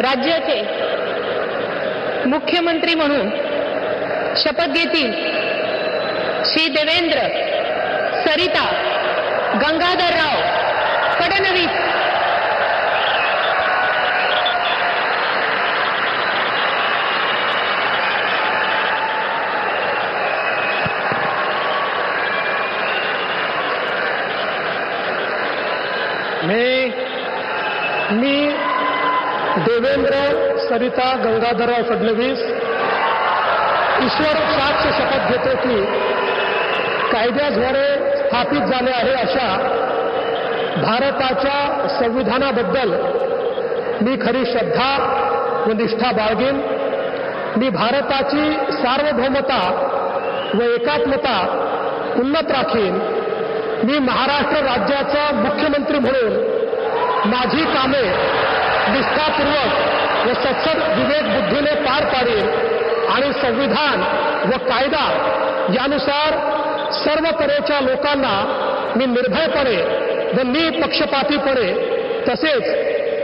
राज्याचे मुख्यमंत्री म्हणून शपथ घेतील श्री देवेंद्र सरिता गंगाधरराव फडणवीस। मी देवेंद्र सरिता गंगाधरराव फडणवीस ईश्वर साक्ष शपथ घेतो की कायद्याद्वारे स्थापित झाले आहे अशा भारताच्या संविधानाबद्दल मी खरी श्रद्धा व निष्ठा बाळगेन। मी भारताची सार्वभौमता व एकात्मता उन्नत राखीन। मी महाराष्ट्र राज्याचा मुख्यमंत्री म्हणून माझी कामे निष्ठापूर्वक व सत्सद विवेक बुद्धीने पार पाडेन आणि संविधान व कायदा यानुसार सर्व तऱ्हेच्या लोकांना मी निर्भयपणे व निपक्षपातीपणे तसेच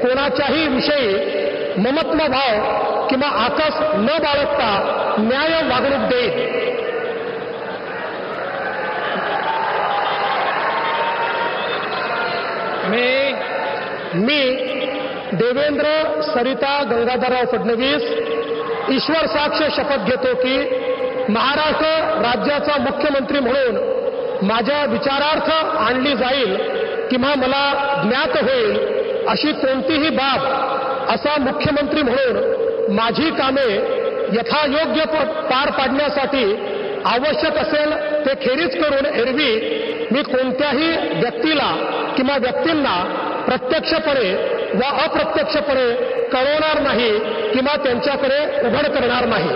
कोणाच्याही विषयी ममत्व भाव किंवा आकस न बाळगता न्याय वागणूक देईन। मी देवेंद्र सरिता गंगाधरराव फडणवीस ईश्वर साक्ष शपथ घेतो की महाराष्ट्र राज्याचा मुख्यमंत्री म्हणून माझ्या विचारार्थ आणली जाईल किंवा मला ज्ञात होईल अशी कोणतीही बाब असा मुख्यमंत्री म्हणून माझी कामे यथायोग्य पार पाडण्यासाठी आवश्यक असेल ते खेरीज करून एरवी मी कोणत्याही व्यक्तीला किंवा व्यक्तींना प्रत्यक्षपणे व अप्रत्यक्षपणे कळवणार नाही किंवा त्यांच्याकडे उघड करणार नाही।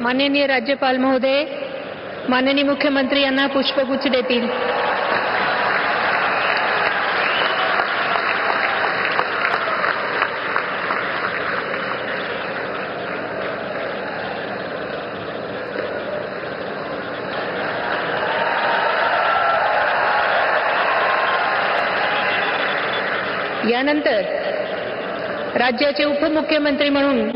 माननीय राज्यपाल महोदय, माननीय मुख्यमंत्री यांना पुष्पगुच्छ देतील। यानंतर राज्याचे उपमुख्यमंत्री म्हणून